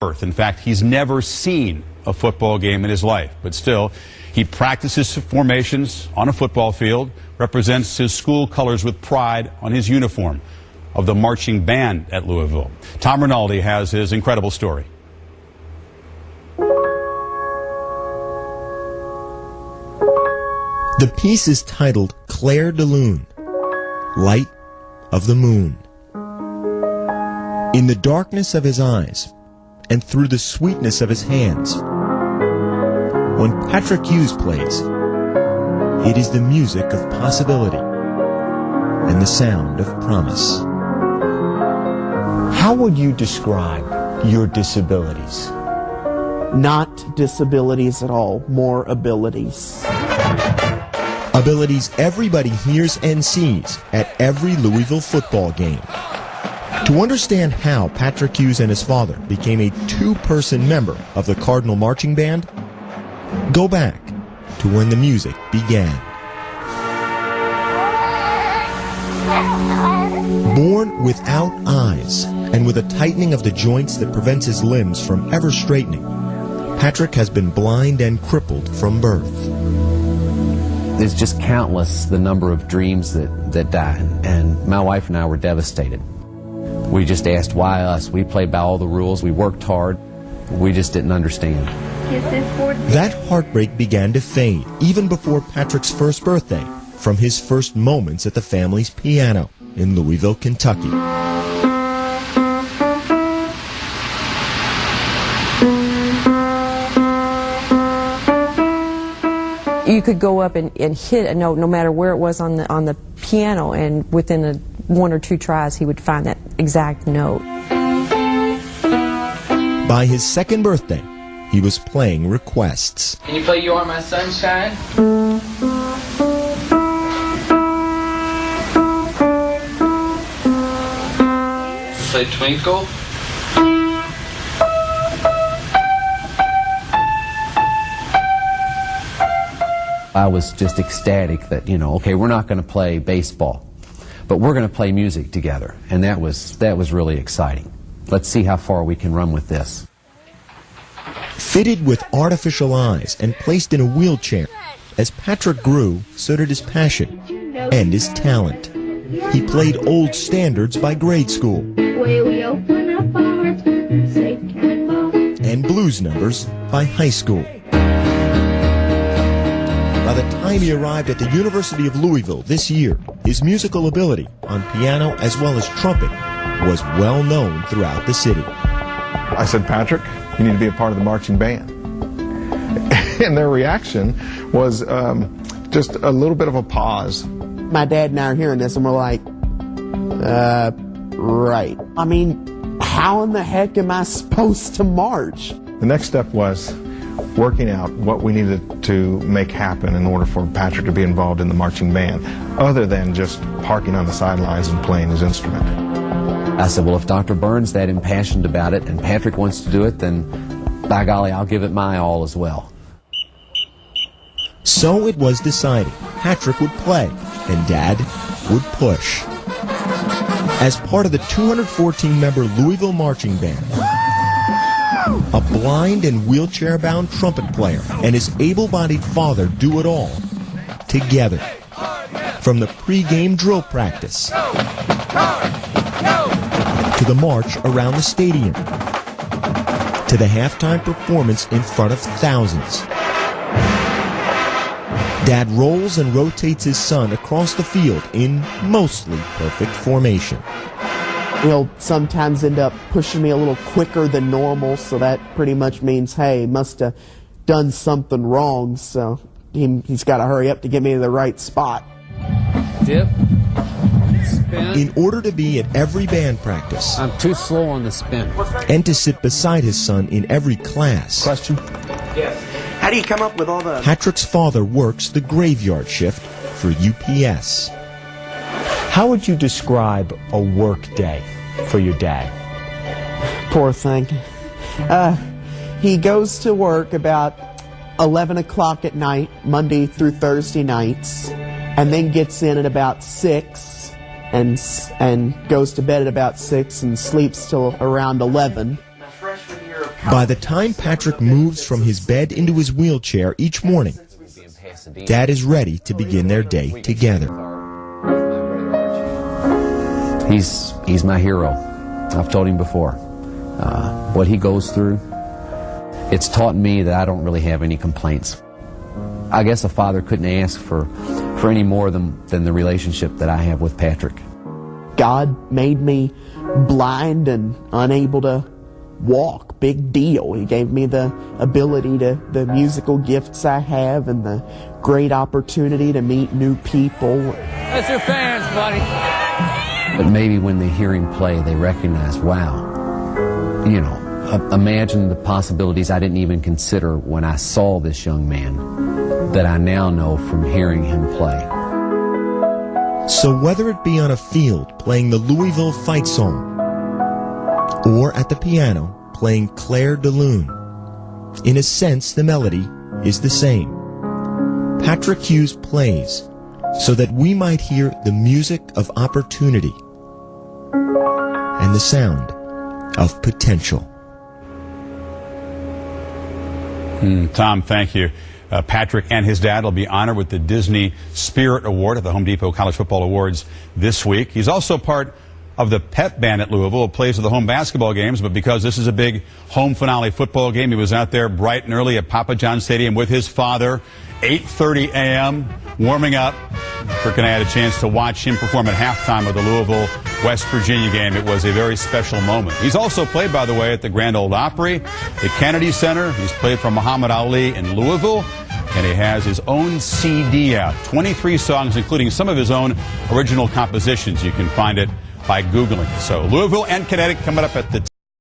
birth. In fact, he's never seen a football game in his life, but still, he practices formations on a football field, represents his school colors with pride on his uniform of the marching band at Louisville. Tom Rinaldi has his incredible story. The piece is titled Clair de Lune, Light of the Moon. In the darkness of his eyes and through the sweetness of his hands, when Patrick Hughes plays, it is the music of possibility and the sound of promise. How would you describe your disabilities? Not disabilities at all, more abilities. Abilities everybody hears and sees at every Louisville football game. To understand how Patrick Hughes and his father became a two-person member of the Cardinal Marching Band, go back to when the music began. Born without eyes and with a tightening of the joints that prevents his limbs from ever straightening, Patrick has been blind and crippled from birth. There's just countless the number of dreams that died, and my wife and I were devastated. We just asked, why us? We played by all the rules, we worked hard, we just didn't understand. That heartbreak began to fade even before Patrick's first birthday, from his first moments at the family's piano in Louisville, Kentucky. You could go up and hit a note no matter where it was on the piano, and within one or two tries he would find that exact note. By his second birthday, he was playing requests. Can you play You Are My Sunshine? Play Twinkle. I was just ecstatic that, okay, we're not going to play baseball, but we're going to play music together, and that was really exciting. Let's see how far we can run with this. Fitted with artificial eyes and placed in a wheelchair, as Patrick grew, so did his passion and his talent. He played old standards by grade school and blues numbers by high school. By the time he arrived at the University of Louisville this year, his musical ability on piano as well as trumpet was well known throughout the city. I said, Patrick, you need to be a part of the marching band. And their reaction was just a little bit of a pause. My dad and I are hearing this and we're like, right. I mean, how in the heck am I supposed to march? The next step was working out what we needed to make happen in order for Patrick to be involved in the marching band, other than just parking on the sidelines and playing his instrument. I said, well, if Dr. Burns that impassioned about it and Patrick wants to do it, then by golly, I'll give it my all as well. So it was decided Patrick would play and Dad would push. As part of the 214-member Louisville Marching Band, a blind and wheelchair-bound trumpet player and his able-bodied father do it all together. From the pre-game drill practice to the march around the stadium to the halftime performance in front of thousands. Dad rolls and rotates his son across the field in mostly perfect formation. He'll sometimes end up pushing me a little quicker than normal, so that pretty much means, hey, must have done something wrong, so he's got to hurry up to get me to the right spot. Dip. Spin. In order to be at every band practice, I'm too slow on the spin. And to sit beside his son in every class. Question? Yes. How do you come up with all the... Patrick's father works the graveyard shift for UPS. How would you describe a work day for your dad? Poor thing. He goes to work about 11 o'clock at night, Monday through Thursday nights, and then gets in at about 6 and goes to bed at about 6 and sleeps till around 11. My freshman year of By the time Patrick moves from his bed into his wheelchair each morning, Dad is ready to begin their day together. He's my hero. I've told him before. What he goes through, it's taught me that I don't really have any complaints. I guess a father couldn't ask for any more than the relationship that I have with Patrick. God made me blind and unable to walk. Big deal. He gave me the ability to, the musical gifts I have, and the great opportunity to meet new people. That's your fans, buddy. But maybe when they hear him play, they recognize, wow, you know, imagine the possibilities I didn't even consider when I saw this young man that I now know from hearing him play. So whether it be on a field playing the Louisville fight song, or at the piano playing Claire de Lune, in a sense the melody is the same. Patrick Hughes plays so that we might hear the music of opportunity and the sound of potential. Tom, thank you. Patrick and his dad will be honored with the Disney Spirit Award at the Home Depot College Football Awards this week. He's also part of the pep band at Louisville. It plays at the home basketball games, but because this is a big home finale football game, he was out there bright and early at Papa John Stadium with his father, 8:30 a.m., warming up. Kirk and I had a chance to watch him perform at halftime of the Louisville-West Virginia game. It was a very special moment. He's also played, by the way, at the Grand Ole Opry, the Kennedy Center. He's played for Muhammad Ali in Louisville, and he has his own CD out, 23 songs, including some of his own original compositions. You can find it by Googling. So Louisville and Connecticut coming up at the